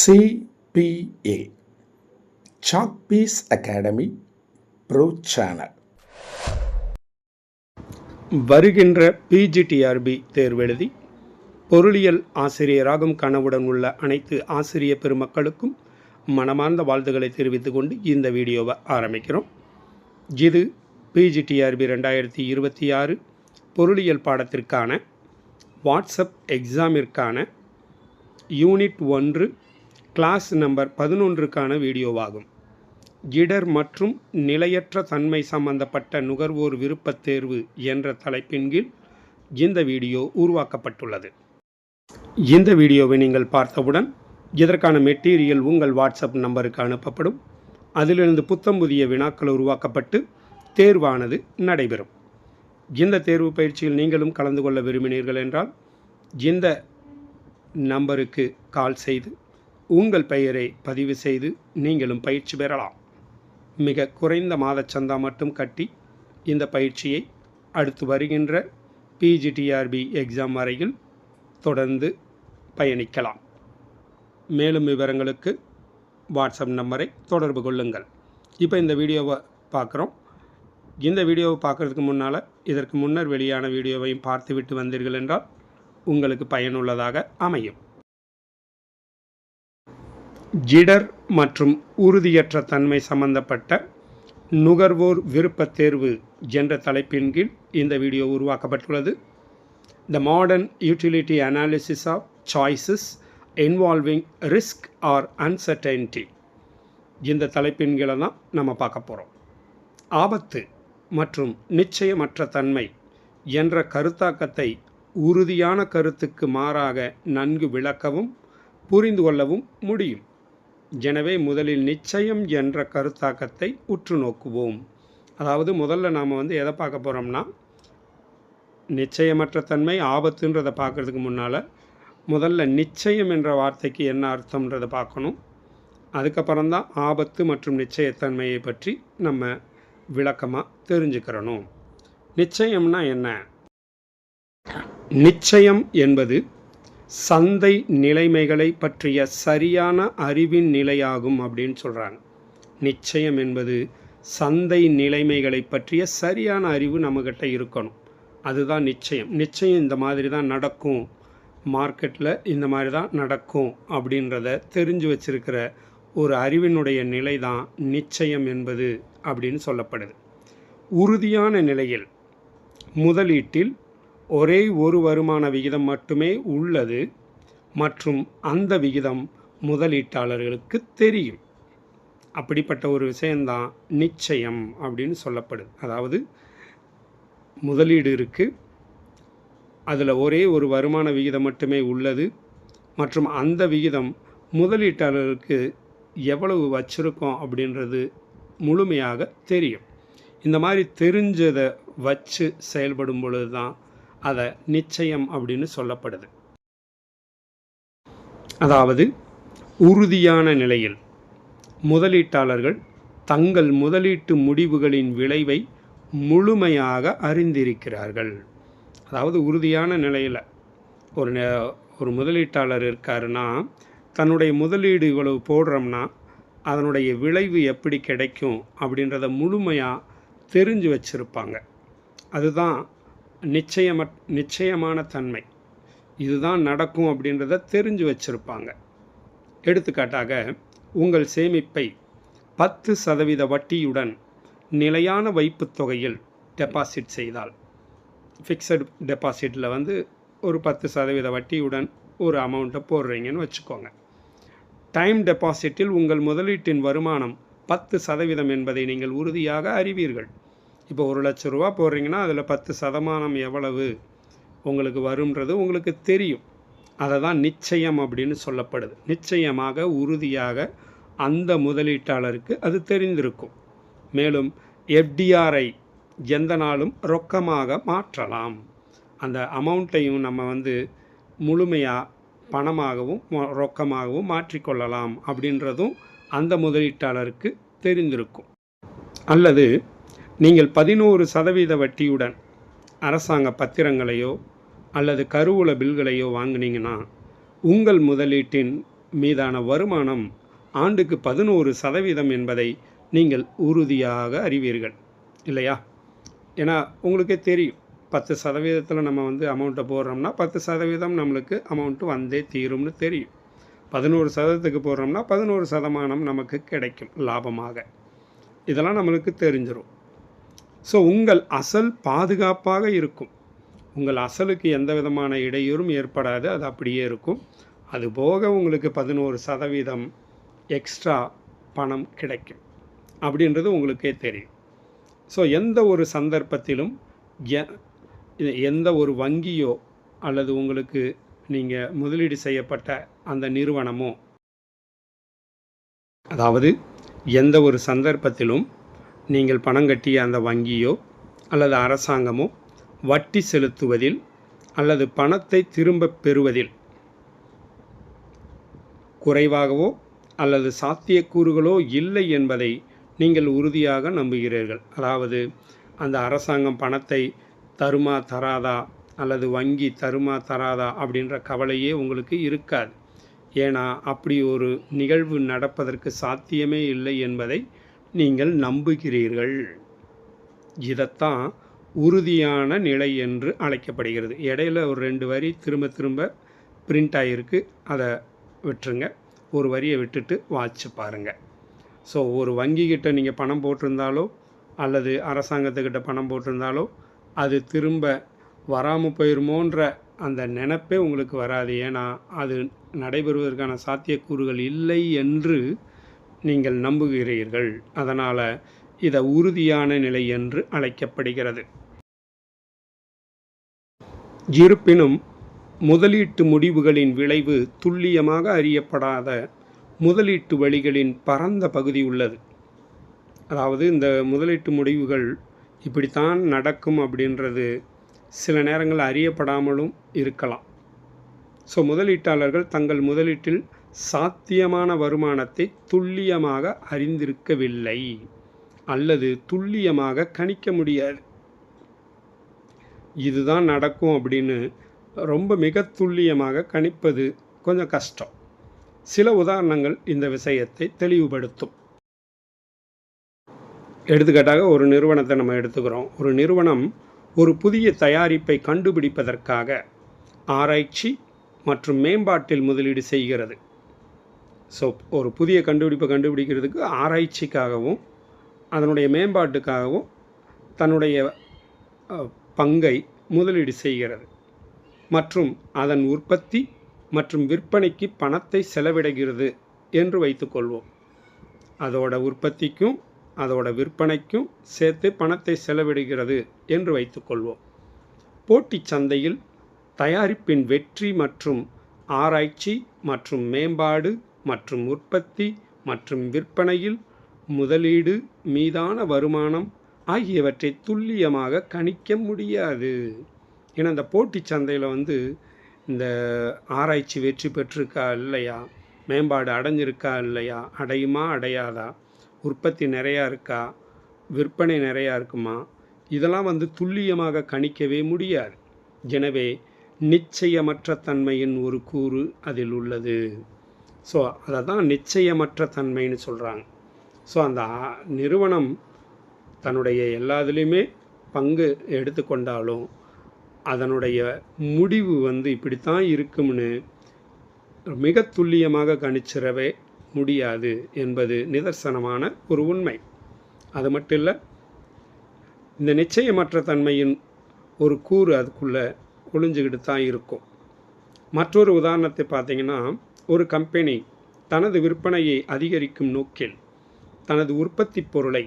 CPA Chalkpiece Academy Pro Channel. வருகின்ற PGTRB தேர்வெழுதி பொருளியல் ஆசிரியராகும் கனவுடன் உள்ள அனைத்து ஆசிரிய பெருமக்களுக்கும் மனமார்ந்த வாழ்த்துக்களை தெரிவித்துக் கொண்டு இந்த வீடியோவை ஆரம்பிக்கிறோம். இது PGTRB 2026 பொருளியல் பாடத்திற்கான வாட்ஸ்அப் எக்ஸாமிற்கான யூனிட் 1 கிளாஸ் நம்பர் 11க்கான வீடியோவாகும். இடர் மற்றும் நிலையற்ற தன்மை சம்பந்தப்பட்ட நுகர்வோர் விருப்பத் தேர்வு என்ற தலைப்பின் கீழ் இந்த வீடியோ உருவாக்கப்பட்டுள்ளது. இந்த வீடியோவை நீங்கள் பார்த்தவுடன் இதற்கான மெட்டீரியல் உங்கள் வாட்ஸ்அப் நம்பருக்கு அனுப்பப்படும். அதிலிருந்து புத்தம் புதிய வினாக்கள் உருவாக்கப்பட்டு தேர்வானது நடைபெறும். இந்த தேர்வு பயிற்சியில் நீங்களும் கலந்து கொள்ள விரும்பினீர்கள் என்றால் இந்த நம்பருக்கு கால் செய்து உங்கள் பெயரை பதிவு செய்து நீங்களும் பயிற்சி பெறலாம். மிக குறைந்த மாதச்சந்தா மட்டும் கட்டி இந்த பயிற்சியை அடுத்து வருகின்ற PGTRB எக்ஸாம் வரையில் தொடர்ந்து பயணிக்கலாம். மேலும் விவரங்களுக்கு வாட்ஸ்அப் நம்பரை தொடர்பு கொள்ளுங்கள். இப்போ இந்த வீடியோவை பார்க்குறோம். இந்த வீடியோவை பார்க்குறதுக்கு முன்னால் இதற்கு முன்னர் வெளியான வீடியோவையும் பார்த்துவிட்டு வந்தீர்கள் என்றால் உங்களுக்கு பயனுள்ளதாக அமையும். இடர் மற்றும் உறுதியற்ற தன்மை சம்பந்தப்பட்ட நுகர்வோர் விருப்பத் தேர்வு என்ற தலைப்பின் கீழ் இந்த வீடியோ உருவாக்கப்பட்டுள்ளது. The modern utility analysis of choices involving risk or uncertainty இந்த தலைப்பின் கீழே தான் நம்ம பார்க்க போகிறோம். ஆபத்து மற்றும் நிச்சயமற்ற தன்மை என்ற கருத்தாக்கத்தை உறுதியான கருத்துக்கு மாறாக நன்கு விளக்கவும் புரிந்து கொள்ளவும் முடியும். எனவே முதலில் நிச்சயம் என்ற கருத்தாக்கத்தை உற்று நோக்குவோம். அதாவது முதல்ல நாம் எதை பார்க்க போகிறோம்னா, நிச்சயமற்ற தன்மை ஆபத்துன்றதை பார்க்குறதுக்கு முன்னால் முதல்ல நிச்சயம் என்ற வார்த்தைக்கு என்ன அர்த்தம்ன்றதை பார்க்கணும். அதுக்கப்புறம்தான் ஆபத்து மற்றும் நிச்சயத்தன்மையை பற்றி நம்ம விளக்கமாக தெரிஞ்சுக்கிறணும். நிச்சயம்னா என்ன? நிச்சயம் என்பது சந்தை நிலைமைகளை பற்றிய சரியான அறிவின் நிலையாகும் அப்படின்னு சொல்கிறாங்க. நிச்சயம் என்பது சந்தை நிலைமைகளை பற்றிய சரியான அறிவு நம்மக்கிட்ட இருக்கணும். அதுதான் நிச்சயம். நிச்சயம் இந்த மாதிரி தான் நடக்கும், மார்க்கெட்டில் இந்த மாதிரி தான் நடக்கும் அப்படின்றத தெரிஞ்சு வச்சிருக்கிற ஒரு அறிவினுடைய நிலை தான் நிச்சயம் என்பது அப்படின்னு சொல்லப்படுது. உறுதியான நிலையில் முதலீட்டில் ஒரே ஒரு வருமான விகிதம் மட்டுமே உள்ளது மற்றும் அந்த விகிதம் முதலீட்டாளர்களுக்கு தெரியும். அப்படிப்பட்ட ஒரு விஷயந்தான் நிச்சயம் அப்படின்னு சொல்லப்படுது. அதாவது முதலீடு இருக்குது, அதில் ஒரே ஒரு வருமான விகிதம் மட்டுமே உள்ளது மற்றும் அந்த விகிதம் முதலீட்டாளர்களுக்கு எவ்வளவு வச்சுருக்கோம் அப்படின்றது முழுமையாக தெரியும். இந்த மாதிரி தெரிஞ்சதை வச்சு செயல்படும் பொழுது தான் அதை நிச்சயம் அப்படின்னு சொல்லப்படுது. அதாவது உறுதியான நிலையில் முதலீட்டாளர்கள் தங்கள் முதலீட்டு முடிவுகளின் விளைவை முழுமையாக அறிந்திருக்கிறார்கள். அதாவது உறுதியான நிலையில் ஒரு முதலீட்டாளர் இருக்காருன்னா, தன்னுடைய முதலீடு இவ்வளவு போடுறோம்னா அதனுடைய விளைவு எப்படி கிடைக்கும் அப்படின்றத முழுமையாக தெரிஞ்சு வச்சுருப்பாங்க. அதுதான் நிச்சயமான தன்மை. இதுதான் நடக்கும் அப்படின்றத தெரிஞ்சு வச்சுருப்பாங்க. எடுத்துக்காட்டாக, உங்கள் சேமிப்பை 10% வட்டியுடன் நிலையான வைப்புத் தொகையில் டெபாசிட் செய்தால், ஃபிக்ஸட் டெபாசிட்டில் ஒரு 10% வட்டியுடன் ஒரு அமௌண்ட்டை போடுறீங்கன்னு வச்சுக்கோங்க. டைம் டெபாசிட்டில் உங்கள் முதலீட்டின் வருமானம் 10% என்பதை நீங்கள் உறுதியாக அறிவீர்கள். இப்போ 1,00,000 ரூபா போடுறீங்கன்னா அதில் 10% எவ்வளவு உங்களுக்கு வரும்ன்றது உங்களுக்கு தெரியும். அதை தான் நிச்சயம் அப்படின்னு சொல்லப்படுது. நிச்சயமாக உறுதியாக அந்த முதலீட்டாளருக்கு அது தெரிந்திருக்கும். மேலும் FDRஐ எந்த நாளும் ரொக்கமாக மாற்றலாம். அந்த அமௌண்ட்டையும் நம்ம முழுமையாக பணமாகவும் ரொக்கமாகவும் மாற்றிக்கொள்ளலாம் அப்படின்றதும் அந்த முதலீட்டாளருக்கு தெரிந்திருக்கும். அல்லது நீங்கள் 11% வட்டியுடன் அரசாங்க பத்திரங்களையோ அல்லது கருவூல பில்களையோ வாங்கினீங்கன்னா உங்கள் முதலீட்டின் மீதான வருமானம் ஆண்டுக்கு 11% என்பதை நீங்கள் உறுதியாக அறிவீர்கள் இல்லையா? ஏன்னா உங்களுக்கே தெரியும், 10% நம்ம அமௌண்ட்டை போடுறோம்னா 10% நம்மளுக்கு அமௌண்ட்டு வந்தே தீரும்னு தெரியும். 11% போடுறோம்னா 11% நமக்கு கிடைக்கும் லாபமாக. இதெல்லாம் நம்மளுக்கு தெரிஞ்சிடும். ஸோ உங்கள் அசல் பாதுகாப்பாக இருக்கும். உங்கள் அசலுக்கு எந்த விதமான இடையூறும் ஏற்படாது, அது அப்படியே இருக்கும். அதுபோக உங்களுக்கு 11% எக்ஸ்ட்ரா பணம் கிடைக்கும் அப்படின்றது உங்களுக்கே தெரியும். ஸோ எந்த ஒரு சந்தர்ப்பத்திலும் எந்த ஒரு வங்கியோ அல்லது உங்களுக்கு நீங்கள் முதலீடு செய்யப்பட்ட அந்த நிறுவனமோ, அதாவது எந்த ஒரு சந்தர்ப்பத்திலும் நீங்கள் பணம் கட்டிய அந்த வங்கியோ அல்லது அரசாங்கமோ வட்டி செலுத்துவதில் அல்லது பணத்தை திரும்பப் பெறுவதில் குறைவாகவோ அல்லது சாத்தியக்கூறுகளோ இல்லை என்பதை நீங்கள் உறுதியாக நம்புகிறீர்கள். அதாவது அந்த அரசாங்கம் பணத்தை தருமா தராதா அல்லது வங்கி தருமா தராதா அப்படின்ற கவலையே உங்களுக்கு இருக்காது. ஏன்னா அப்படி ஒரு நிகழ்வு நடப்பதற்கு சாத்தியமே இல்லை என்பதை நீங்கள் நம்புகிறீர்கள். இதைத்தான் உறுதியான நிலை என்று அழைக்கப்படுகிறது. இடையில ஒரு 2 வரி திரும்ப திரும்ப பிரிண்ட் ஆகிருக்கு, அதை விட்டுருங்க. ஒரு வரியை விட்டுட்டு வாட்சி பாருங்கள். ஸோ ஒரு வங்கிக்கிட்ட நீங்கள் பணம் போட்டிருந்தாலோ அல்லது அரசாங்கத்துக்கிட்ட பணம் போட்டிருந்தாலோ அது திரும்ப வராமல் போயிருமோன்ற அந்த நினைப்பே உங்களுக்கு வராது. ஏன்னா அது நடைபெறுவதற்கான சாத்தியக்கூறுகள் இல்லை என்று நீங்கள் நம்புகிறீர்கள். அதனால் இதை உறுதியான நிலை என்று அழைக்கப்படுகிறது. இருப்பினும் முதலீட்டு முடிவுகளின் விளைவு துல்லியமாக அறியப்படாத முதலீட்டு வழிகளின் பரந்த பகுதி உள்ளது. அதாவது இந்த முதலீட்டு முடிவுகள் இப்படித்தான் நடக்கும் அப்படின்றது சில நேரங்கள் அறியப்படாமலும் இருக்கலாம். ஸோ முதலீட்டாளர்கள் தங்கள் முதலீட்டில் சாத்தியமான வருமானத்தை துல்லியமாக அறிந்திருக்கவில்லை அல்லது துல்லியமாக கணிக்க முடியாது. இதுதான் நடக்கும் அப்படின்னு ரொம்ப மிக துல்லியமாக கணிப்பது கொஞ்சம் கஷ்டம். சில உதாரணங்கள் இந்த விஷயத்தை தெளிவுபடுத்தும். எடுத்துக்காட்டாக ஒரு நிறுவனத்தை நம்ம எடுத்துக்கிறோம். ஒரு நிறுவனம் ஒரு புதிய தயாரிப்பை கண்டுபிடிப்பதற்காக ஆராய்ச்சி மற்றும் மேம்பாட்டில் முதலீடு செய்கிறது. ஸோ ஒரு புதிய கண்டுபிடிக்கிறதுக்கு ஆராய்ச்சிக்காகவும் அதனுடைய மேம்பாட்டுக்காகவும் தன்னுடைய பங்கை முதலீடு செய்கிறது மற்றும் அதன் உற்பத்தி மற்றும் விற்பனைக்கு பணத்தை செலவிடுகிறது என்று வைத்துக்கொள்வோம். அதோட உற்பத்திக்கும் அதோட விற்பனைக்கும் சேர்த்து பணத்தை செலவிடுகிறது என்று வைத்துக்கொள்வோம். போட்டி சந்தையில் தயாரிப்பின் வெற்றி மற்றும் ஆராய்ச்சி மற்றும் மேம்பாடு மற்றும் உற்பத்தி மற்றும் விற்பனையில் முதலீடு மீதான வருமானம் ஆகியவற்றை துல்லியமாக கணிக்க முடியாது. ஏன்னா இந்த போட்டி சந்தையில் இந்த ஆராய்ச்சி வெற்றி பெற்றிருக்கா இல்லையா, மேம்பாடு அடைஞ்சிருக்கா இல்லையா, அடையுமா அடையாதா, உற்பத்தி நிறையா இருக்கா, விற்பனை நிறையா இருக்குமா, இதெல்லாம் துல்லியமாக கணிக்கவே முடியாது. எனவே நிச்சயமற்ற தன்மையின் ஒரு கூறு அதில் உள்ளது. ஸோ அதை தான் நிச்சயமற்ற தன்மைன்னு சொல்கிறாங்க. ஸோ அந்த நிறுவனம் தன்னுடைய எல்லாத்துலேயுமே பங்கு எடுத்துக்கொண்டாலும் அதனுடைய முடிவு இப்படித்தான் இருக்கும்னு மிக துல்லியமாக கணிச்சிடவே முடியாது என்பது நிதர்சனமான ஒரு உண்மை. அது மட்டும் இல்லை, இந்த நிச்சயமற்ற தன்மையின் ஒரு கூறு அதுக்குள்ளே ஒளிஞ்சுக்கிட்டு தான் இருக்கும். மற்றொரு உதாரணத்தை பார்த்தீங்கன்னா, ஒரு கம்பெனி தனது விற்பனையை அதிகரிக்கும் நோக்கில் தனது உற்பத்தி பொருளை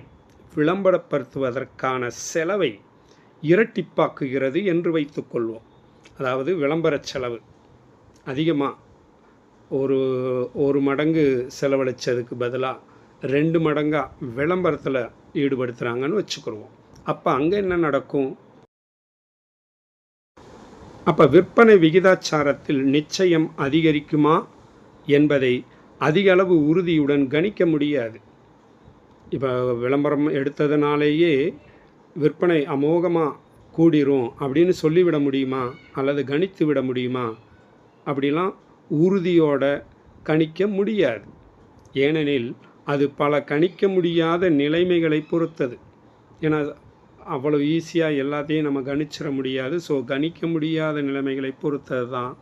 விளம்பரப்படுத்துவதற்கான செலவை இரட்டிப்பாக்குகிறது என்று வைத்துக்கொள்வோம். அதாவது விளம்பர செலவு அதிகமாக ஒரு மடங்கு செலவழித்ததுக்கு பதிலாக 2 மடங்காக விளம்பரத்தில் ஈடுபடுத்துகிறாங்கன்னு வச்சுக்கிடுவோம். அப்போ அங்கே என்ன நடக்கும்? அப்போ விற்பனை விகிதாச்சாரத்தில் நிச்சயம் அதிகரிக்குமா என்பதை அதிக அளவு உறுதியுடன் கணிக்க முடியாது. இப்போ விளம்பரம் எடுத்ததுனாலேயே விற்பனை அமோகமாக கூடிரும் அப்படின்னு சொல்லிவிட முடியுமா அல்லது கணித்து விட முடியுமா? அப்படிலாம் உறுதியோட கணிக்க முடியாது. ஏனெனில் அது பல கணிக்க முடியாத நிலைமைகளை பொறுத்தது. ஏன்னா அவ்வளோ ஈஸியாக எல்லாத்தையும் நம்ம கணிச்சிட முடியாது. ஸோ கணிக்க முடியாத நிலைமைகளை பொறுத்தது தான்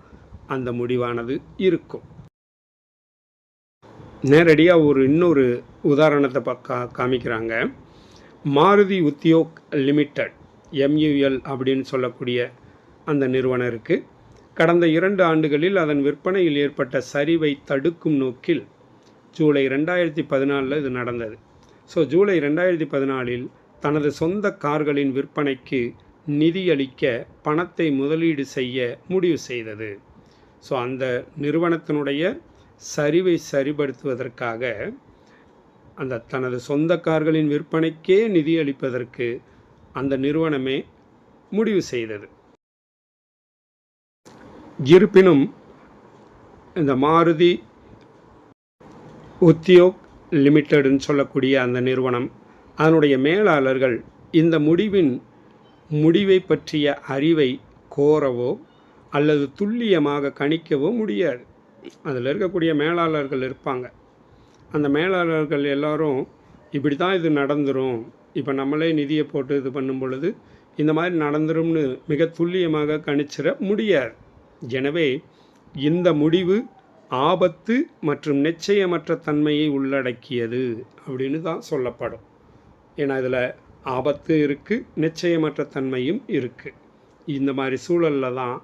அந்த முடிவானது இருக்கும். நேரடியாக இன்னொரு உதாரணத்தை காமிக்கிறாங்க. மாருதி உத்யோக் லிமிடெட் MUL அப்படின்னு சொல்லக்கூடிய அந்த நிறுவனம் இருக்குது. கடந்த 2 ஆண்டுகளில் அதன் விற்பனையில் ஏற்பட்ட சரிவை தடுக்கும் நோக்கில் ஜூலை 2014 இது நடந்தது. ஸோ ஜூலை 2014 தனது சொந்த கார்களின் விற்பனைக்கு நிதியளிக்க பணத்தை முதலீடு செய்ய முடிவு செய்தது. ஸோ அந்த நிறுவனத்தினுடைய சரிவை சரிபடுத்துவதற்காக அந்த தனது சொந்த கார்களின் விற்பனைக்கே நிதியளிப்பதற்கு அந்த நிறுவனமே முடிவு செய்தது. இருப்பினும் இந்த மாருதி உத்யோக் லிமிட்டெடுன்னு சொல்லக்கூடிய அந்த நிறுவனம், அதனுடைய மேலாளர்கள் இந்த முடிவை பற்றிய அறிவை கோரவோ அல்லது துல்லியமாக கணிக்கவோ முடியாது. அதில் இருக்கக்கூடிய மேலாளர்கள் இருப்பாங்க. அந்த மேலாளர்கள் எல்லாரும் இப்படி தான் இது நடந்துடும், இப்போ நம்மளே நிதியை போட்டு இது பண்ணும் பொழுது இந்த மாதிரி நடந்துரும்னு மிக துல்லியமாக கணிச்சிட முடியாது. எனவே இந்த முடிவு ஆபத்து மற்றும் நிச்சயமற்ற தன்மையை உள்ளடக்கியது அப்படின்னு தான் சொல்லப்படும். ஏன்னா இதில் ஆபத்து இருக்குது, நிச்சயமற்ற தன்மையும் இருக்குது. இந்த மாதிரி சூழலில் தான்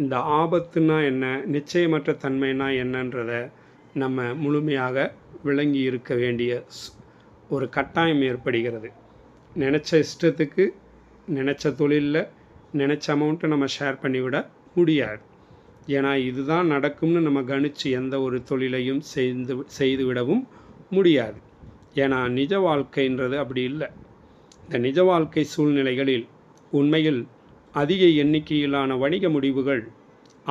இந்த ஆபத்துனா என்ன, நிச்சயமற்ற தன்மைனா என்னன்றதை நம்ம முழுமையாக விளங்கி இருக்க வேண்டிய ஒரு கட்டாயம் ஏற்படுகிறது. நினச்ச இஷ்டத்துக்கு நினச்ச தொழிலில் நினச்ச அமௌண்ட்டை நம்ம ஷேர் பண்ணிவிட முடியாது. ஏன்னா இதுதான் நடக்கும்னு நம்ம கணித்து எந்த ஒரு தொழிலையும் செய்துவிடவும் முடியாது. ஏன்னா நிஜ வாழ்க்கைன்றது அப்படி இல்லை. இந்த நிஜ வாழ்க்கை சூழ்நிலைகளில் உண்மையில் அதிக எண்ணிக்கையிலான வணிக முடிவுகள்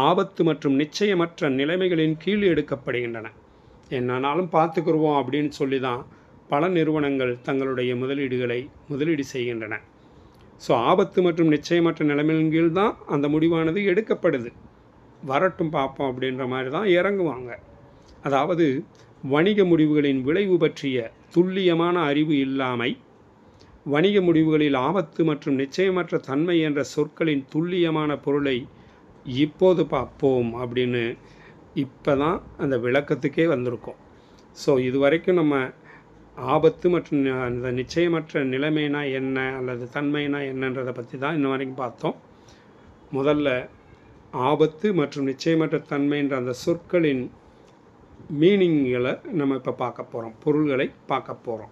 ஆபத்து மற்றும் நிச்சயமற்ற நிலைமைகளின் கீழ் எடுக்கப்படுகின்றன. என்னன்னாலும் பார்த்துக்குருவோம் அப்படின்னு சொல்லி தான் பல நிறுவனங்கள் தங்களுடைய முதலீடு செய்கின்றன. ஸோ ஆபத்து மற்றும் நிச்சயமற்ற நிலைமையின் கீழ் தான் அந்த முடிவானது எடுக்கப்படுது. வரட்டும் பார்ப்போம் அப்படின்ற மாதிரி தான் இறங்குவாங்க. அதாவது வணிக முடிவுகளின் விளைவு பற்றிய துல்லியமான அறிவு இல்லாமை, வணிக முடிவுகளில் ஆபத்து மற்றும் நிச்சயமற்ற தன்மை என்ற சொற்களின் துல்லியமான பொருளை இப்போது பார்ப்போம் அப்படின்னு இப்போ தான் அந்த விளக்கத்துக்கே வந்திருக்கோம். ஸோ இது வரைக்கும் நம்ம ஆபத்து மற்றும் அந்த நிச்சயமற்ற நிலைமைனா என்ன அல்லது தன்மைனா என்னன்றதை பற்றி தான் இன்ன வரைக்கும் பார்த்தோம். முதல்ல ஆபத்து மற்றும் நிச்சயமற்ற தன்மைன்ற அந்த சொற்களின் மீனிங்களை நம்ம இப்போ பார்க்க போகிறோம், பொருள்களை பார்க்க போகிறோம்.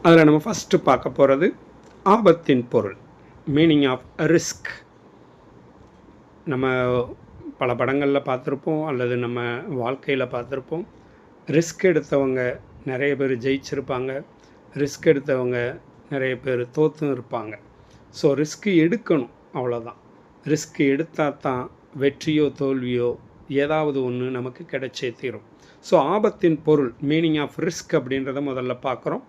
அதில் நம்ம ஃபஸ்ட்டு பார்க்க போகிறது ஆபத்தின் பொருள், மீனிங் ஆஃப் ரிஸ்க். நம்ம பல படங்களில் பார்த்துருப்போம் அல்லது நம்ம வாழ்க்கையில் பார்த்துருப்போம். ரிஸ்க் எடுத்தவங்க நிறைய பேர் ஜெயிச்சிருப்பாங்க, ரிஸ்க் எடுத்தவங்க நிறைய பேர் தோற்றும் இருப்பாங்க. ஸோ ரிஸ்க்கு எடுக்கணும், அவ்வளோதான். ரிஸ்க் எடுத்தால் தான் வெற்றியோ தோல்வியோ ஏதாவது ஒன்று நமக்கு கிடைச்சே தீரும். ஸோ ஆபத்தின் பொருள், மீனிங் ஆஃப் ரிஸ்க் அப்படின்றத முதல்ல பார்க்குறோம்.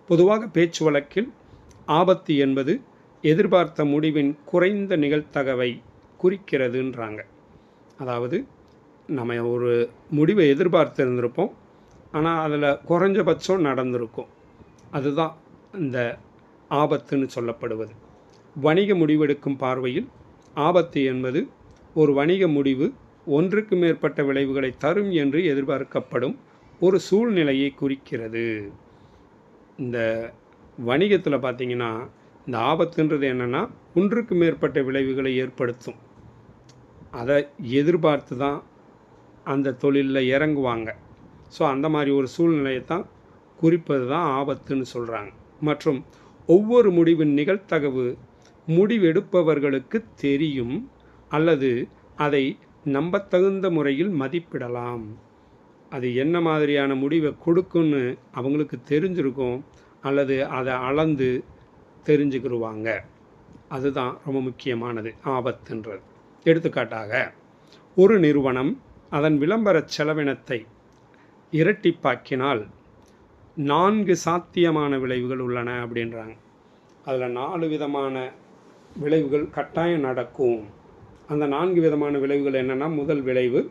பொதுவாக பேச்சு வழக்கில் ஆபத்து என்பது எதிர்பார்த்த முடிவின் குறைந்த நிகழ்தகவை குறிக்கிறதுன்றாங்க. அதாவது நம்ம ஒரு முடிவை எதிர்பார்த்து இருந்திருப்போம், ஆனால் அதில் குறைஞ்சபட்சம் நடந்திருக்கும். அதுதான் இந்த ஆபத்துன்னு சொல்லப்படுவது. வணிக முடிவெடுக்கும் பார்வையில் ஆபத்து என்பது ஒரு வணிக முடிவு ஒன்றுக்கு மேற்பட்ட விளைவுகளை தரும் என்று எதிர்பார்க்கப்படும் ஒரு சூழ்நிலையை குறிக்கிறது. இந்த வணிகத்தில் பார்த்திங்கன்னா இந்த ஆபத்துன்றது என்னென்னா ஒன்றுக்கு மேற்பட்ட விளைவுகளை ஏற்படுத்தும். அதை எதிர்பார்த்து தான் அந்த தொழிலில் இறங்குவாங்க. ஸோ அந்த மாதிரி ஒரு சூழ்நிலையை தான் குறிப்பது தான் ஆபத்துன்னு சொல்கிறாங்க. மற்றும் ஒவ்வொரு முடிவின் நிகழ்தகவு முடிவெடுப்பவர்களுக்கு தெரியும் அல்லது அதை நம்பத்தகுந்த முறையில் மதிப்பிடலாம். அது என்ன மாதிரியான முடிவை கொடுக்குன்னு அவங்களுக்கு தெரிஞ்சிருக்கும் அல்லது அதை அளந்து தெரிஞ்சுக்கிடுவாங்க. அதுதான் ரொம்ப முக்கியமானது ஆபத்துன்றது. எடுத்துக்காட்டாக ஒரு நிறுவனம் அதன் விளம்பர செலவினத்தை இரட்டிப்பாக்கினால் 4 சாத்தியமான விளைவுகள் உள்ளன அப்படின்றாங்க. அதில் 4 விதமான விளைவுகள் கட்டாயம் நடக்கும். அந்த 4 விதமான விளைவுகள் என்னென்னா, முதல் விளைவு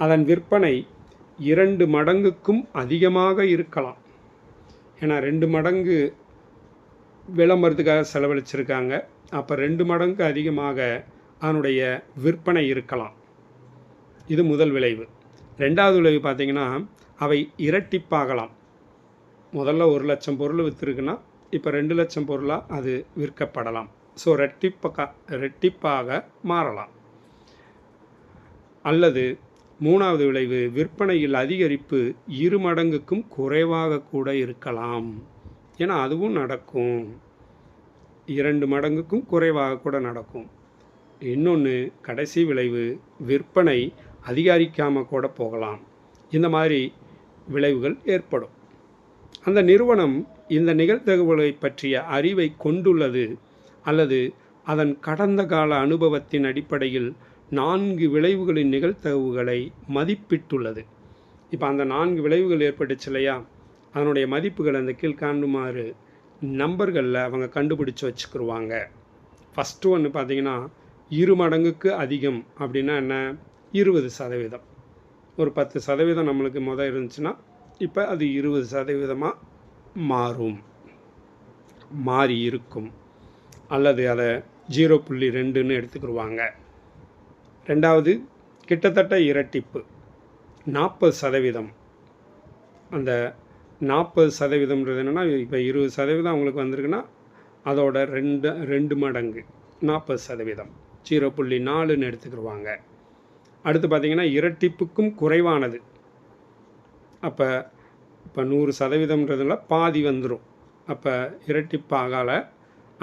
அதன் விற்பனை 2 மடங்குக்கும் அதிகமாக இருக்கலாம். ஏன்னா 2 மடங்கு விளம்பரத்துக்காக செலவழிச்சிருக்காங்க. அப்போ 2 மடங்கு அதிகமாக அதனுடைய விற்பனை இருக்கலாம். இது முதல் விளைவு. 2வது விளைவு பார்த்திங்கன்னா, அவை இரட்டிப்பாகலாம். முதல்ல 1,00,000 பொருள் விற்றுருக்குன்னா இப்போ 2,00,000 பொருளாக அது விற்கப்படலாம். ஸோ ரெட்டிப்பாக மாறலாம். அல்லது 3வது விளைவு, விற்பனையில் அதிகரிப்பு 2 மடங்குக்கும் குறைவாக கூட இருக்கலாம். ஏன்னா அதுவும் நடக்கும். 2 மடங்குக்கும் குறைவாக கூட நடக்கும். இன்னொன்று கடைசி விளைவு, விற்பனை அதிகரிக்காமல் கூட போகலாம். இந்த மாதிரி விளைவுகள் ஏற்படும். அந்த நிறுவனம் இந்த நிகழ்தகவுகளை பற்றிய அறிவை கொண்டுள்ளது அல்லது அதன் கடந்த கால அனுபவத்தின் அடிப்படையில் 4 விளைவுகளின் நிகழ்தகவுகளை மதிப்பிட்டுள்ளது. இப்போ அந்த 4 விளைவுகள் ஏற்பட்டுச்சு இல்லையா, அதனுடைய மதிப்புகள் அந்த கீழ்காணுமாறு நம்பர்களில் அவங்க கண்டுபிடிச்சி வச்சுக்கிடுவாங்க. ஃபஸ்ட்டு ஒன்று பார்த்திங்கன்னா, 2 மடங்குக்கு அதிகம் அப்படின்னா என்ன, 20%. ஒரு 10% நம்மளுக்கு இருந்துச்சுன்னா இப்போ அது 20% மாறும், மாறி இருக்கும். அல்லது அதை 0.2ன்னு எடுத்துக்கிடுவாங்க. 2வது கிட்டத்தட்ட இரட்டிப்பு 40%. அந்த 40%ன்றது என்னென்னா, இப்போ 20% அவங்களுக்கு வந்திருக்குன்னா அதோட 2 மடங்கு 40%, 0.4ன்னு எடுத்துக்கிடுவாங்க. அடுத்து பார்த்திங்கன்னா, இரட்டிப்புக்கும் குறைவானது. அப்போ 100%ன்றதுல பாதி வந்துடும். அப்போ இரட்டிப்பாகலை,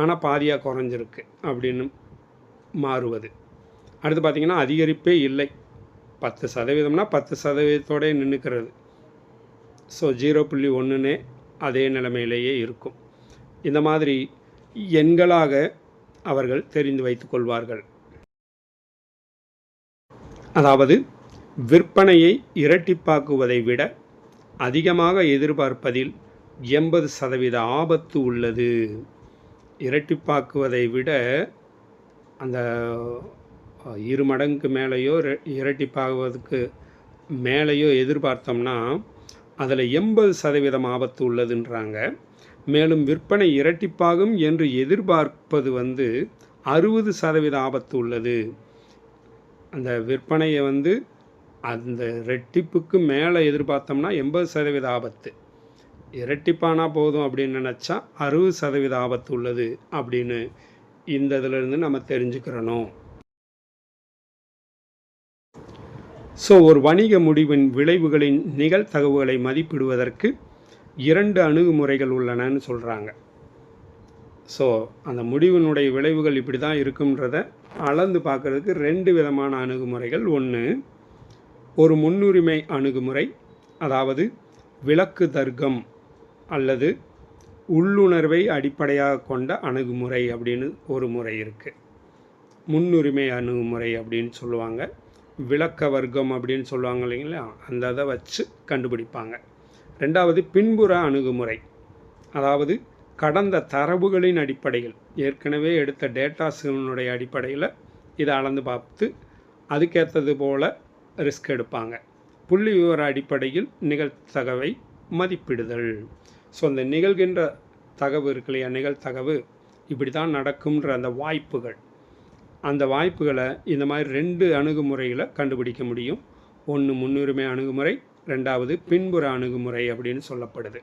ஆனால் பாதியாக குறைஞ்சிருக்கு அப்படின்னு மாறுவது. அடுத்து பார்த்திங்கன்னா, அதிகரிப்பே இல்லை. 10%னா 10%ஓடே நின்றுக்கிறது. ஸோ 0.1ன்னே அதே நிலைமையிலேயே இருக்கும். இந்த மாதிரி எண்களாக அவர்கள் தெரிந்து வைத்து கொள்வார்கள். அதாவது விற்பனையை இரட்டிப்பாக்குவதை விட அதிகமாக எதிர்பார்ப்பதில் 80% ஆபத்து உள்ளது. இரட்டிப்பாக்குவதை விட அந்த 2 மடங்குக்கு மேலேயோ இரட்டிப்பாகுவதுக்கு மேலேயோ எதிர்பார்த்தோம்னா அதில் 80% ஆபத்து உள்ளதுன்றாங்க. மேலும் விற்பனை இரட்டிப்பாகும் என்று எதிர்பார்ப்பது 60% ஆபத்து உள்ளது. அந்த விற்பனையை அந்த ரெட்டிப்புக்கு மேலே எதிர்பார்த்தோம்னா 80% ஆபத்து, இரட்டிப்பானா போதும் அப்படின்னு நினச்சா 60% ஆபத்து உள்ளது அப்படின்னு இந்த இதிலிருந்து நம்ம தெரிஞ்சுக்கிறணும். ஸோ ஒரு வணிக முடிவின் விளைவுகளின் நிகழ்தகவுகளை மதிப்பிடுவதற்கு 2 அணுகுமுறைகள் உள்ளனன்னு சொல்கிறாங்க. ஸோ அந்த முடிவினுடைய விளைவுகள் இப்படி தான் இருக்குன்றதை அளந்து பார்க்குறதுக்கு 2 விதமான அணுகுமுறைகள். ஒன்று, ஒரு முன்னுரிமை அணுகுமுறை, அதாவது விலக்கு தர்க்கம் அல்லது உள்ளுணர்வை அடிப்படையாக கொண்ட அணுகுமுறை அப்படின்னு ஒரு முறை இருக்குது. முன்னுரிமை அணுகுமுறை அப்படின்னு சொல்லுவாங்க. விளக்க வர்க்கம் அப்படின்னு சொல்லுவாங்க இல்லைங்களா, அந்த இதை வச்சு கண்டுபிடிப்பாங்க. 2வது பின்புற அணுகுமுறை, அதாவது கடந்த தரவுகளின் அடிப்படையில், ஏற்கனவே எடுத்த டேட்டாஸினுடைய அடிப்படையில் இதை அளந்து பார்த்து அதுக்கேற்றது போல் ரிஸ்க் எடுப்பாங்க. புள்ளி விவர அடிப்படையில் நிகழ்தகவை மதிப்பிடுதல். ஸோ அந்த நிகழ்கின்ற தகவு இருக்கு இல்லையா, நிகழ்தகவு இப்படி தான் நடக்கும்ன்ற அந்த வாய்ப்புகள், அந்த வாய்ப்புகளை இந்த மாதிரி 2 அணுகுமுறைகளை கண்டுபிடிக்க முடியும். ஒன்று முன்னுரிமை அணுகுமுறை, 2வது பின்புற அணுகுமுறை அப்படின்னு சொல்லப்படுது.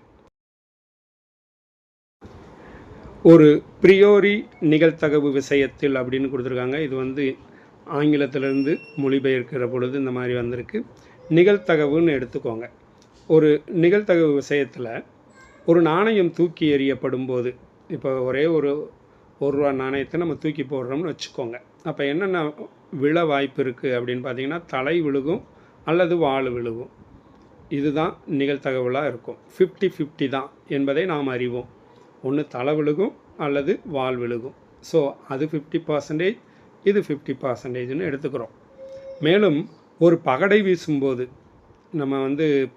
ஒரு பிரியோரி நிகழ்தகவு விஷயத்தில் அப்படின்னு கொடுத்துருக்காங்க. இது ஆங்கிலத்திலிருந்து மொழிபெயர்க்கிற பொழுது இந்த மாதிரி வந்திருக்கு. நிகழ்தகவுன்னு எடுத்துக்கோங்க. ஒரு நிகழ்தகவு விஷயத்தில் ஒரு நாணயம் தூக்கி எறியப்படும் போது, இப்போ ஒரே ஒரு ரூபா நாணயத்தை நம்ம தூக்கி போடுறோம்னு வச்சுக்கோங்க. அப்போ என்னென்ன விழ வாய்ப்பு இருக்குது அப்படின்னு பார்த்தீங்கன்னா, தலை விழுகும் அல்லது வால் விழுகும். இதுதான் நிகழ்தகவுலாக இருக்கும். 50-50 தான் என்பதை நாம் அறிவோம். ஒன்று தலை விழுகும் அல்லது வால் விழுகும். ஸோ அது 50%, இது 50%ன்னு எடுத்துக்கிறோம். மேலும் ஒரு பகடை வீசும்போது நம்ம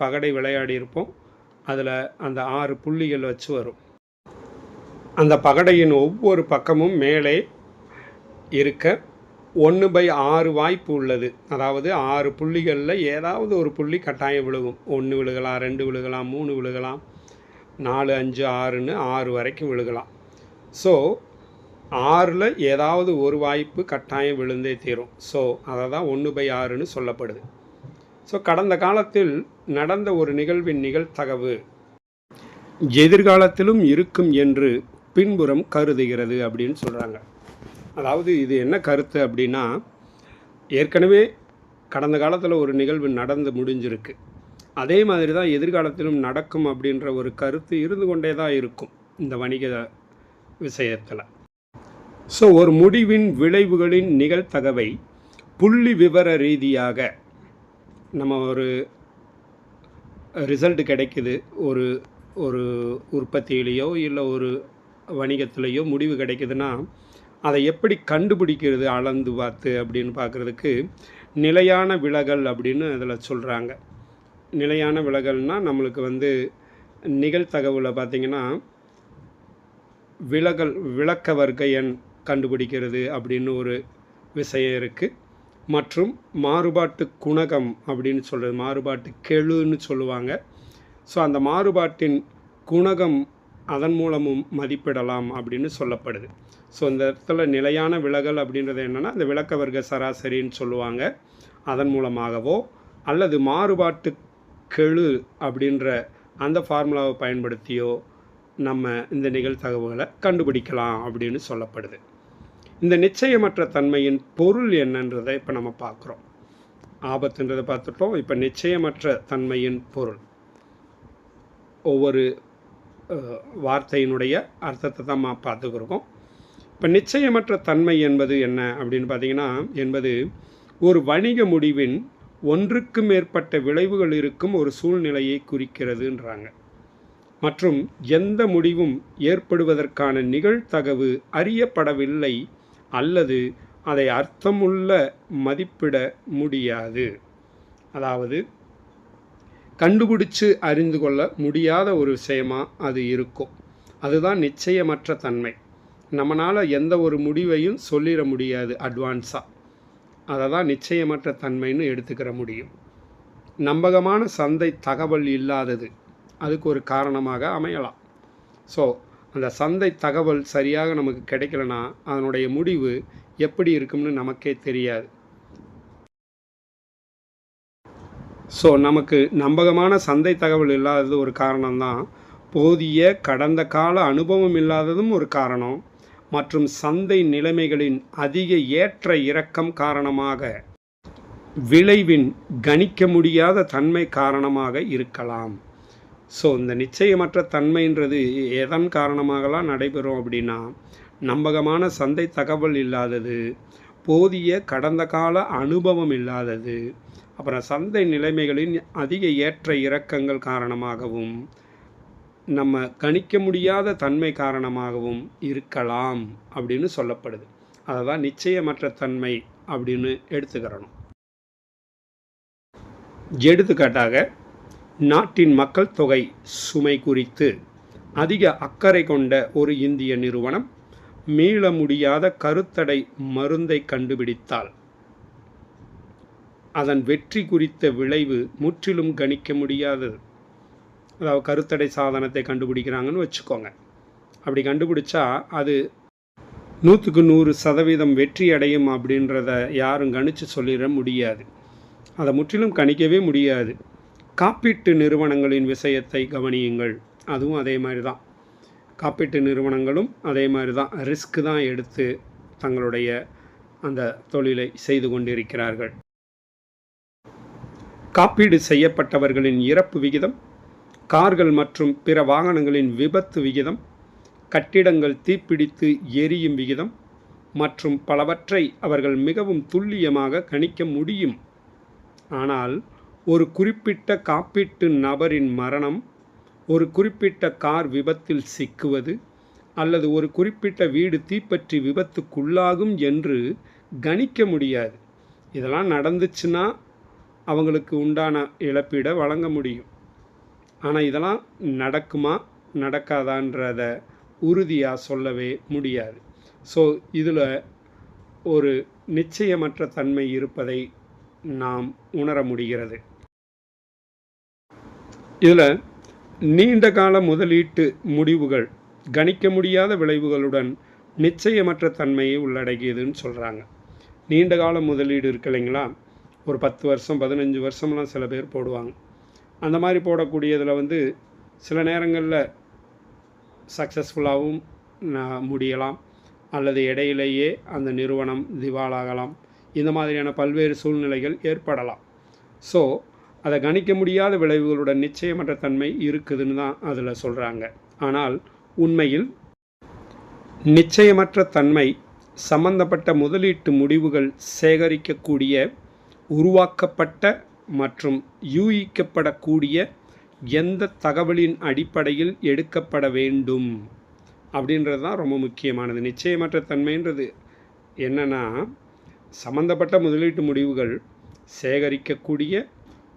பகடை விளையாடி இருப்போம். அதில் அந்த 6 புள்ளிகள் வச்சு வரும். அந்த பகடையின் ஒவ்வொரு பக்கமும் மேலே இருக்க 1/6 வாய்ப்பு உள்ளது. அதாவது 6 புள்ளிகளில் ஏதாவது ஒரு புள்ளி கட்டாயம் விழுகும். 1 விழுகலாம், 2 விழுகலாம், 3 விழுகலாம், 4, 5, 6ன்னு 6 வரைக்கும் விழுகலாம். ஸோ 6ல் ஏதாவது ஒரு வாய்ப்பு கட்டாயம் விழுந்தே தீரும். ஸோ அதை தான் 1/6ன்னு சொல்லப்படுது. ஸோ கடந்த காலத்தில் நடந்த ஒரு நிகழ்வின் நிகழ்தகவு எதிர்காலத்திலும் இருக்கும் என்று பின்புறம் கருதுகிறது அப்படின்னு சொல்கிறாங்க. அதாவது இது என்ன கருத்து அப்படின்னா, ஏற்கனவே கடந்த காலத்தில் ஒரு நிகழ்வு நடந்து முடிஞ்சிருக்கு, அதே மாதிரி தான் எதிர்காலத்திலும் நடக்கும் அப்படின்ற ஒரு கருத்து இருந்து கொண்டே தான் இருக்கும் இந்த வணிக விஷயத்தில். ஸோ ஒரு முடிவின் விளைவுகளின் நிகழ்தகவை புள்ளி விவர ரீதியாக நம்ம ஒரு ரிசல்ட் கிடைக்குது, ஒரு ஒரு உற்பத்தியிலேயோ இல்லை ஒரு வணிகத்திலேயோ முடிவு கிடைக்குதுன்னா அதை எப்படி கண்டுபிடிக்கிறது அளந்து பார்த்து அப்படின்னு பார்க்குறதுக்கு நிலையான விலகல் அப்படின்னு அதில் சொல்கிறாங்க. நிலையான விலகல்னால் நம்மளுக்கு நிகழ்தகவில் பார்த்திங்கன்னா விளக்க வர்க்க எண் கண்டுபிடிக்கிறது அப்படின்னு ஒரு விஷயம் இருக்குது. மற்றும் மாறுபாட்டு குணகம் அப்படின்னு சொல்கிறது, மாறுபாட்டு கெழுன்னு சொல்லுவாங்க. ஸோ அந்த மாறுபாட்டின் குணகம் அதன் மூலமும் மதிப்பிடலாம் அப்படின்னு சொல்லப்படுது. ஸோ இந்த இடத்துல நிலையான விலகல் அப்படின்றது என்னென்னா, இந்த விளக்க வர்க்க சராசரின்னு சொல்லுவாங்க, அதன் மூலமாகவோ அல்லது மாறுபாட்டு கெழு அப்படின்ற அந்த ஃபார்முலாவை பயன்படுத்தியோ நம்ம இந்த நிகழ்தகவுகளை கண்டுபிடிக்கலாம் அப்படின்னு சொல்லப்படுது. இந்த நிச்சயமற்ற தன்மையின் பொருள் என்னன்றதை இப்போ நம்ம பார்க்குறோம். ஆபத்துன்றதை பார்த்துட்டோம். இப்போ நிச்சயமற்ற தன்மையின் பொருள், ஒவ்வொரு வார்த்தையினுடைய அர்த்தத்தை தான் பார்த்துக்கிருக்கோம். இப்போ நிச்சயமற்ற தன்மை என்பது என்ன அப்படின்னு பார்த்தீங்கன்னா, என்பது ஒரு வணிக முடிவின் ஒன்றுக்கு மேற்பட்ட விளைவுகள் இருக்கும் ஒரு சூழ்நிலையை குறிக்கிறதுன்றாங்க. மற்றும் எந்த முடிவும் ஏற்படுவதற்கான நிகழ்தகவு அறியப்படவில்லை அல்லது அதை அர்த்தமுள்ள மதிப்பிட முடியாது. அதாவது கண்டுபிடிச்சு அறிந்து கொள்ள முடியாத ஒரு விஷயமாக அது இருக்கும். அதுதான் நிச்சயமற்ற தன்மை. நம்மளால் எந்த ஒரு முடிவையும் சொல்லிட முடியாது அட்வான்ஸாக. அதை தான் நிச்சயமற்ற தன்மைன்னு எடுத்துக்கிற முடியும். நம்பகமான சந்தை தகவல் இல்லாதது அதுக்கு ஒரு காரணமாக அமையலாம். ஸோ அந்த சந்தை தகவல் சரியாக நமக்கு கிடைக்கலனா அதனுடைய முடிவு எப்படி இருக்கும்னு நமக்கே தெரியாது. ஸோ நமக்கு நம்பகமான சந்தை தகவல் இல்லாதது ஒரு காரணம்தான். போதிய கடந்த கால அனுபவம் இல்லாததும் ஒரு காரணம். மற்றும் சந்தை நிலைமைகளின் அதிக ஏற்ற இறக்கம் காரணமாக விளைவின் கணிக்க முடியாத தன்மை காரணமாக இருக்கலாம். ஸோ இந்த நிச்சயமற்ற தன்மைன்றது எதன் காரணமாகலாம் நடைபெறும் அப்படின்னா, நம்பகமான சந்தை தகவல் இல்லாதது, போதிய கடந்த கால அனுபவம் இல்லாதது, அப்புறம் சந்தை நிலைமைகளின் அதிக ஏற்ற இறக்கங்கள் காரணமாகவும் நம்ம கணிக்க முடியாத தன்மை காரணமாகவும் இருக்கலாம் அப்படின்னு சொல்லப்படுது. அதை தான் நிச்சயமற்ற தன்மை அப்படின்னு எடுத்துக்கிறணும். எடுத்துக்காட்டாக, நாட்டின் மக்கள் தொகை சுமை குறித்து அதிக அக்கறை கொண்ட ஒரு இந்திய நிறுவனம் மீள முடியாத கருத்தடை மருந்தை கண்டுபிடித்தால் அதன் வெற்றி குறித்த விளைவு முற்றிலும் கணிக்க முடியாதது. அதாவது கருத்தடை சாதனத்தை கண்டுபிடிக்கிறாங்கன்னு வச்சுக்கோங்க. அப்படி கண்டுபிடிச்சா அது 100க்கு 100% வெற்றி அடையும் அப்படின்றத யாரும் கணிச்சு சொல்லிட முடியாது. அதை முற்றிலும் கணிக்கவே முடியாது. காப்பீட்டு நிறுவனங்களின் விஷயத்தை கவனியுங்கள். அதுவும் அதே மாதிரி தான். காப்பீட்டு நிறுவனங்களும் அதே மாதிரி தான் ரிஸ்க் தான் எடுத்து தங்களுடைய அந்த தொழிலை செய்து கொண்டிருக்கிறார்கள். காப்பீடு செய்யப்பட்டவர்களின் இறப்பு விகிதம், கார்கள் மற்றும் பிற வாகனங்களின் விபத்து விகிதம், கட்டிடங்கள் தீப்பிடித்து எரியும் விகிதம் மற்றும் பலவற்றை அவர்கள் மிகவும் துல்லியமாக கணிக்க முடியும். ஆனால் ஒரு குறிப்பிட்ட காப்பீட்டு நபரின் மரணம், ஒரு குறிப்பிட்ட கார் விபத்தில் சிக்குவது அல்லது ஒரு குறிப்பிட்ட வீடு தீப்பற்றி விபத்துக்குள்ளாகும் என்று கணிக்க முடியாது. இதெல்லாம் நடந்துச்சுன்னா அவங்களுக்கு உண்டான இழப்பீடை வழங்க முடியும். ஆனால் இதெல்லாம் நடக்குமா நடக்காதான்றத உறுதியாக சொல்லவே முடியாது. ஸோ இதில் ஒரு நிச்சயமற்ற தன்மை இருப்பதை நாம் உணர முடிகிறது. இதில் நீண்ட கால முதலீட்டு முடிவுகள் கணிக்க முடியாத விளைவுகளுடன் நிச்சயமற்ற தன்மையை உள்ளடக்கியதுன்னு சொல்கிறாங்க. நீண்ட கால முதலீடு இருக்கு இல்லைங்களா, ஒரு 10 வருஷம் 15 வருஷம்லாம் சில பேர் போடுவாங்க. அந்த மாதிரி போடக்கூடியதில் சில நேரங்களில் சக்ஸஸ்ஃபுல்லாகவும் முடியலாம், அல்லது இடையிலேயே அந்த நிறுவனம் திவாலாகலாம். இந்த மாதிரியான பல்வேறு சூழ்நிலைகள் ஏற்படலாம். ஸோ அதை கணிக்க முடியாத விளைவுகளுடன் நிச்சயமற்ற தன்மை இருக்குதுன்னு தான் அதில் சொல்கிறாங்க. ஆனால் உண்மையில் நிச்சயமற்ற தன்மை சம்பந்தப்பட்ட முதலீட்டு முடிவுகள் சேகரிக்கக்கூடிய, உருவாக்கப்பட்ட மற்றும் யூகிக்கப்படக்கூடிய எந்த தகவலின் அடிப்படையில் எடுக்கப்பட வேண்டும் அப்படின்றது தான் ரொம்ப முக்கியமானது. நிச்சயமற்ற தன்மைன்றது என்னென்னா, சம்பந்தப்பட்ட முதலீட்டு முடிவுகள் சேகரிக்கக்கூடிய,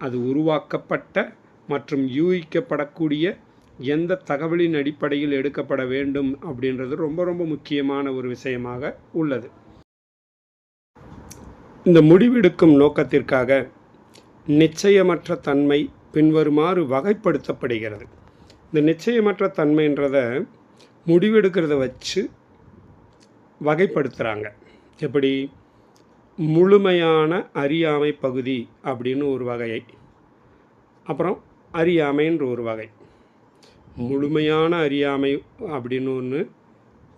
அது உருவாக்கப்பட்ட மற்றும் யூகிக்கப்படக்கூடிய எந்த தகவலின் அடிப்படையில் எடுக்கப்பட வேண்டும் அப்படின்றது ரொம்ப ரொம்ப முக்கியமான ஒரு விஷயமாக உள்ளது. இந்த முடிவெடுக்கும் நோக்கத்திற்காக நிச்சயமற்ற தன்மை பின்வருமாறு வகைப்படுத்தப்படுகிறது. இந்த நிச்சயமற்ற தன்மைன்றதை முடிவெடுக்கிறத வச்சு வகைப்படுத்துகிறாங்க. எப்படி? முழுமையான அறியாமை பகுதி அப்படின்னு ஒரு வகையை, அப்புறம் அறியாமைன்ற ஒரு வகை. முழுமையான அறியாமை அப்படின்னு ஒன்று,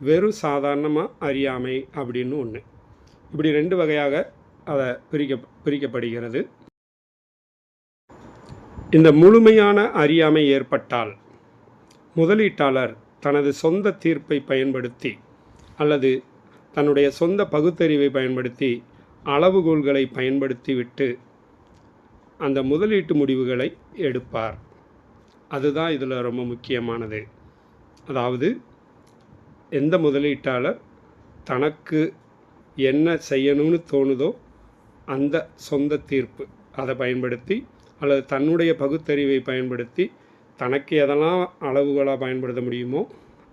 வெறும் சாதாரணமாக அறியாமை அப்படின்னு ஒன்று. இப்படி 2 வகையாக அதை பிரிக்கப்படுகிறது. இந்த முழுமையான அறியாமை ஏற்பட்டால் முதலீட்டாளர் தனது சொந்த தீர்ப்பை பயன்படுத்தி அல்லது தன்னுடைய சொந்த பகுத்தறிவை பயன்படுத்தி அளவுகோல்களை பயன்படுத்திவிட்டு அந்த முதலீட்டு முடிவுகளை எடுப்பார். அதுதான் இதில் ரொம்ப முக்கியமானது. அதாவது எந்த முதலீட்டாளர் தனக்கு என்ன செய்யணும்னு தோணுதோ அந்த சொந்த தீர்ப்பு அதை பயன்படுத்தி அல்லது தன்னுடைய பகுத்தறிவை பயன்படுத்தி தனக்கு எதெல்லாம் அளவுகளாக பயன்படுத்த முடியுமோ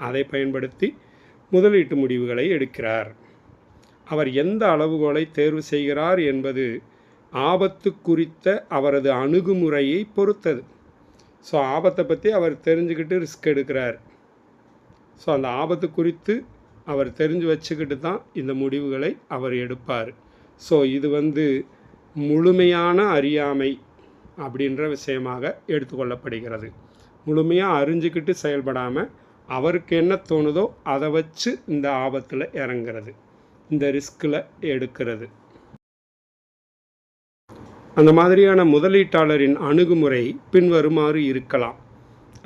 அதை பயன்படுத்தி முதலீட்டு முடிவுகளை எடுக்கிறார். அவர் எந்த அளவுகோலை தேர்வு செய்கிறார் என்பது ஆபத்து குறித்த அவரது அணுகுமுறையை பொறுத்தது. ஸோ ஆபத்தை பற்றி அவர் தெரிஞ்சுக்கிட்டு ரிஸ்க் எடுக்கிறார். ஸோ அந்த ஆபத்து குறித்து அவர் தெரிஞ்சு வச்சுக்கிட்டு தான் இந்த முடிவுகளை அவர் எடுப்பார். ஸோ இது முழுமையான அறியாமை அப்படின்ற விஷயமாக எடுத்துக்கொள்ளப்படுகிறது. முழுமையாக அறிஞ்சிக்கிட்டு செயல்படாமல் அவருக்கு என்ன தோணுதோ அதை வச்சு இந்த ஆபத்தில் இறங்குறது, இந்த ரிஸ்கில் எடுக்கிறது. அந்த மாதிரியான முதலீட்டாளரின் அணுகுமுறை பின்வருமாறு இருக்கலாம்.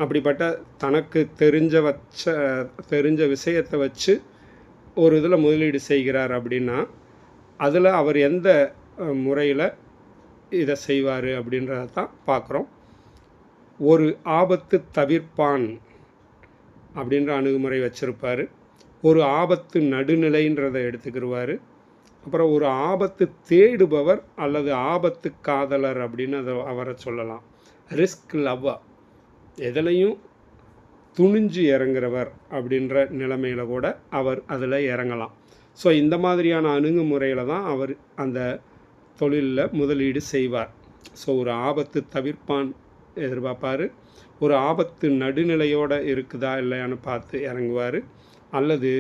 அப்படிப்பட்ட தனக்கு தெரிஞ்ச விஷயத்தை வச்சு ஒரு இதில் முதலீடு செய்கிறார் அப்படின்னா அதில் அவர் எந்த முறையில் இதை செய்வார் அப்படின்றத தான் பார்க்குறோம். ஒரு ஆபத்து தவிர்ப்பான் அப்படின்ற அணுகுமுறை வச்சுருப்பார். ஒரு ஆபத்து நடுநிலைன்றதை எடுத்துக்கிடுவார். அப்புறம் ஒரு ஆபத்து தேடுபவர் அல்லது ஆபத்து காதலர் அப்படின்னு அவரை சொல்லலாம். ரிஸ்க் லவ்வர், எதுலையும் துணிஞ்சு இறங்குறவர் அப்படின்ற நிலைமையில் கூட அவர் அதில் இறங்கலாம். ஸோ இந்த மாதிரியான அணுகுமுறையில் தான் அவர் அந்த தொழிலில் முதலீடு செய்வார். ஸோ ஒரு ஆபத்து தவிர்ப்பான் எதிர்பார்ப்பார், ஒரு ஆபத்து நடுநிலையோடு இருக்குதா இல்லையான்னு பார்த்து இறங்குவார், அல்லது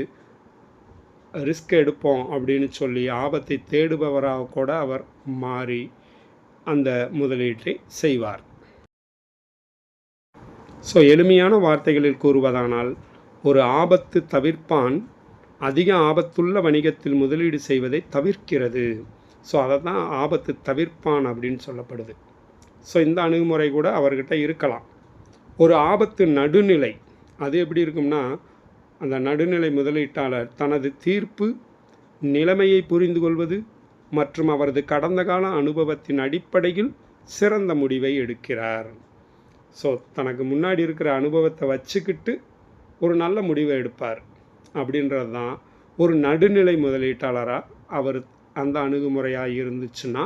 ரிஸ்க் எடுப்போம் அப்படின்னு சொல்லி ஆபத்தை தேடுபவராக கூட அவர் மாறி அந்த முதலீட்டை செய்வார். ஸோ எளிமையான வார்த்தைகளில் கூறுவதானால் ஒரு ஆபத்து தவிர்ப்பான் அதிக ஆபத்துள்ள வணிகத்தில் முதலீடு செய்வதை தவிர்க்கிறது. ஸோ அதை தான் ஆபத்து தவிர்ப்பான் அப்படின்னு சொல்லப்படுது. ஸோ இந்த அணுகுமுறை கூட அவர்கிட்ட இருக்கலாம். ஒரு ஆபத்து நடுநிலை, அது எப்படி இருக்கும்னா, அந்த நடுநிலை முதலீட்டாளர் தனது தீர்ப்பு, நிலைமையை புரிந்து கொள்வது மற்றும் அவரது கடந்த கால அனுபவத்தின் அடிப்படையில் சிறந்த முடிவை எடுக்கிறார். ஸோ தனக்கு முன்னாடி இருக்கிற அனுபவத்தை வச்சுக்கிட்டு ஒரு நல்ல முடிவை எடுப்பார். அப்படின்றது தான் ஒரு நடுநிலை முதலீட்டாளராக அவர் அந்த அணுகுமுறையாக இருந்துச்சுன்னா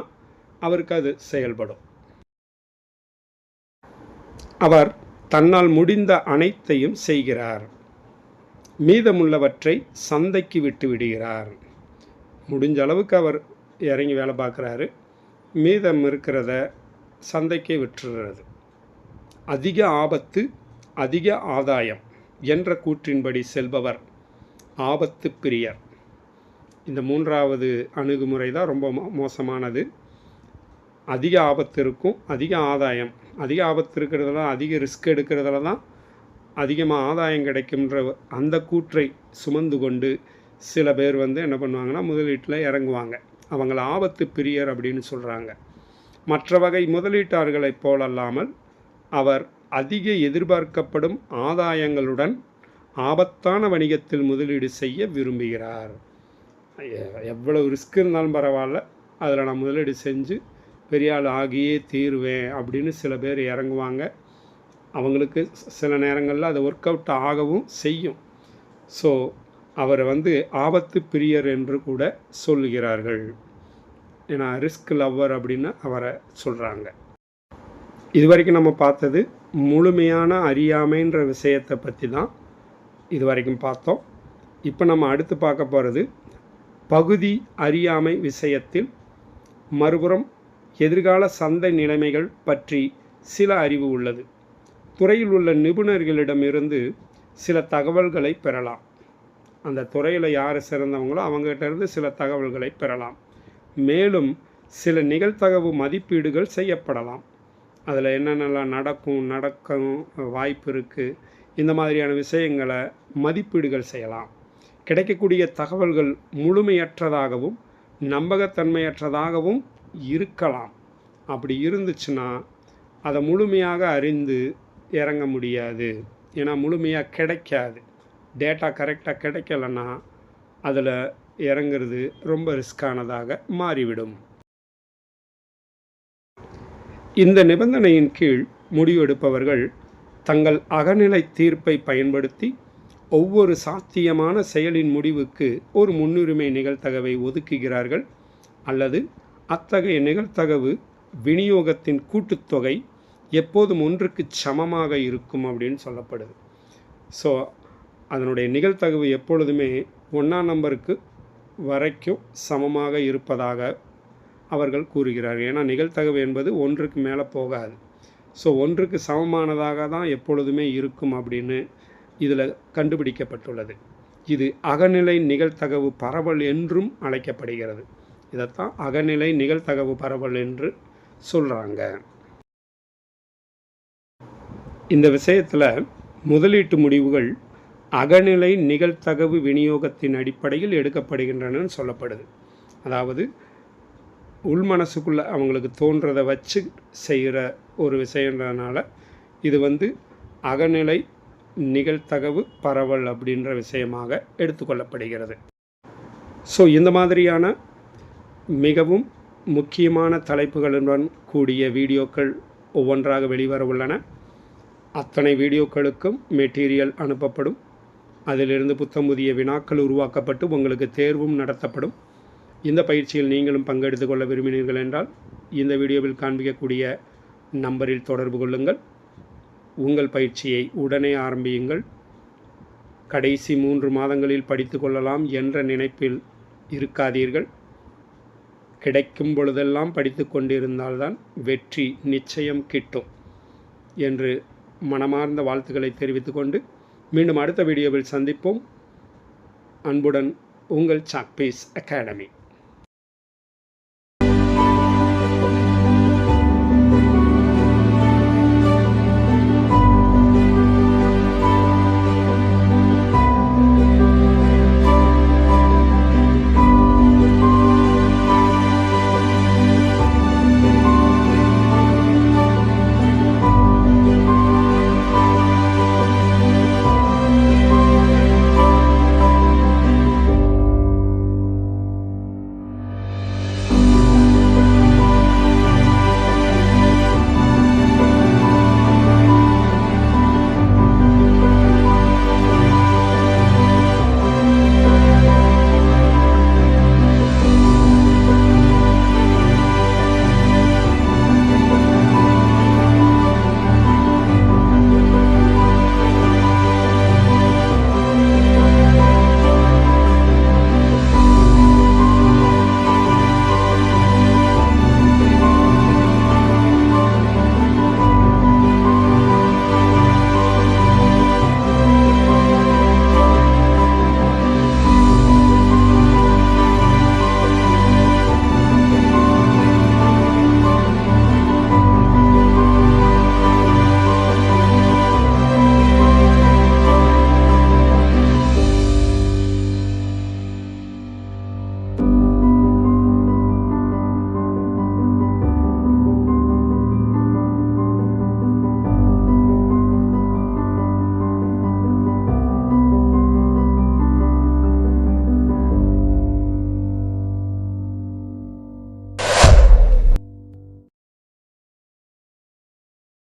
அவருக்கு அது செயல்படும். அவர் தன்னால் முடிந்த அனைத்தையும் செய்கிறார், மீதமுள்ளவற்றை சந்தைக்கு விட்டு விடுகிறார். முடிஞ்ச அளவுக்கு அவர் இறங்கி வேலை பார்க்குறாரு. மீதம் இருக்கிறத சந்தைக்கே விற்றுறது. அதிக ஆபத்து அதிக ஆதாயம் என்ற கூற்றின்படி செல்பவர் ஆபத்து பிரியர். இந்த 3வது அணுகுமுறை தான் ரொம்ப மோசமானது. அதிக ஆபத்து இருக்கும், அதிக ஆதாயம். அதிக ஆபத்து இருக்கிறதுல அதிக ரிஸ்க் எடுக்கிறதுல தான் அதிகமாக ஆதாயம் கிடைக்கும்ன்ற அந்த கூற்றை சுமந்து கொண்டு சில பேர் என்ன பண்ணுவாங்கன்னா முதலீட்டில் இறங்குவாங்க. அவங்கள ஆபத்து பிரியர் அப்படின்னு சொல்கிறாங்க. மற்ற வகை முதலீட்டாளர்களைப் போலல்லாமல் அவர் அதிக எதிர்பார்க்கப்படும் ஆதாயங்களுடன் ஆபத்தான வணிகத்தில் முதலீடு செய்ய விரும்புகிறார். எவ்வளவு ரிஸ்க் இருந்தாலும் பரவாயில்ல, அதில் நான் முதலீடு செஞ்சு பெரிய ஆள் ஆகியே தீருவேன் அப்படின்னு சில பேர் இறங்குவாங்க. அவங்களுக்கு சில நேரங்களில் அது ஒர்க் அவுட் ஆகவும் செய்யும். ஸோ அவரை ஆபத்து பிரியர் என்று கூட சொல்லுகிறார்கள். ஏன்னா ரிஸ்க் லவ்வர் அப்படின்னு அவரை சொல்கிறாங்க. இது வரைக்கும் நம்ம பார்த்தது முழுமையான அறியாமைன்ற விஷயத்தை பற்றி தான் இது வரைக்கும் பார்த்தோம். இப்போ நம்ம அடுத்து பார்க்க போகிறது பகுதி அறியாமை விஷயத்தில் மறுபுறம் எதிர்கால சந்தை நிலைமைகள் பற்றி சில அறிவு உள்ளது. துறையில் உள்ள நிபுணர்களிடமிருந்து சில தகவல்களை பெறலாம். அந்த துறையில் யார் சிறந்தவங்களோ அவங்ககிட்ட சில தகவல்களை பெறலாம். மேலும் சில நிகழ்தகவு மதிப்பீடுகள் செய்யப்படலாம். அதில் என்னென்னலாம் நடக்க வாய்ப்பு இருக்குது, இந்த மாதிரியான விஷயங்களை மதிப்பீடுகள் செய்யலாம். கிடைக்கக்கூடிய தகவல்கள் முழுமையற்றதாகவும் நம்பகத்தன்மையற்றதாகவும் இருக்கலாம். அப்படி இருந்துச்சுன்னா அதை முழுமையாக அறிந்து இறங்க முடியாது. ஏன்னா முழுமையாக கிடைக்காது. டேட்டா கரெக்டாக கிடைக்கலன்னா அதில் இறங்குறது ரொம்ப ரிஸ்கானதாக மாறிவிடும். இந்த நிபந்தனையின் கீழ் முடிவெடுப்பவர்கள் தங்கள் அகநிலை தீர்ப்பை பயன்படுத்தி ஒவ்வொரு சாத்தியமான செயலின் முடிவுக்கு ஒரு முன்னுரிமை நிகழ்தகவை ஒதுக்குகிறார்கள். அல்லது அத்தகைய நிகழ்தகவு விநியோகத்தின் கூட்டுத்தொகை எப்போதும் 1க்கு சமமாக இருக்கும் அப்படின்னு சொல்லப்படுது. ஸோ அதனுடைய நிகழ்தகவு எப்பொழுதுமே 1ஆம் நம்பருக்கு வரைக்கும் சமமாக இருப்பதாக அவர்கள் கூறுகிறார்கள். ஏன்னா நிகழ்தகவு என்பது 1க்கு மேலே போகாது. ஸோ 1க்கு சமமானதாக தான் எப்பொழுதுமே இருக்கும் அப்படின்னு இதில் கண்டுபிடிக்கப்பட்டுள்ளது. இது அகநிலை நிகழ்தகவு பரவல் என்றும் அழைக்கப்படுகிறது. இதைத்தான் அகநிலை நிகழ்தகவு பரவல் என்று சொல்கிறாங்க. இந்த விஷயத்தில் முதலீட்டு முடிவுகள் அகநிலை நிகழ்தகவு விநியோகத்தின் அடிப்படையில் எடுக்கப்படுகின்றன சொல்லப்படுது. அதாவது உள்மனசுக்குள்ளே அவங்களுக்கு தோன்றதை வச்சு செய்கிற ஒரு விஷயன்றதுனால இது அகநிலை நிகழ்தகவு பரவல் அப்படின்ற விஷயமாக எடுத்துக்கொள்ளப்படுகிறது. ஸோ இந்த மாதிரியான மிகவும் முக்கியமான தலைப்புகளுடன் கூடிய வீடியோக்கள் ஒவ்வொன்றாக வெளிவர உள்ளன. அத்தனை வீடியோக்களுக்கும் மெட்டீரியல் அனுப்பப்படும். அதிலிருந்து புத்தம் புதிய வினாக்கள் உருவாக்கப்பட்டு உங்களுக்கு தேர்வும் நடத்தப்படும். இந்த பயிற்சியில் நீங்களும் பங்கெடுத்து கொள்ள விரும்பினீர்கள் என்றால் இந்த வீடியோவில் காண்பிக்கக்கூடிய நம்பரில் தொடர்பு கொள்ளுங்கள். உங்கள் பயிற்சியை உடனே ஆரம்பியுங்கள். கடைசி 3 மாதங்களில் படித்து கொள்ளலாம் என்ற நினைப்பில் இருக்காதீர்கள். கிடைக்கும் பொழுதெல்லாம் படித்து கொண்டிருந்தால்தான் வெற்றி நிச்சயம் கிட்டும் என்று மனமார்ந்த வாழ்த்துக்களை தெரிவித்துக்கொண்டு மீண்டும் அடுத்த வீடியோவில் சந்திப்போம். அன்புடன் உங்கள் சாக்பீஸ் அகாடமி.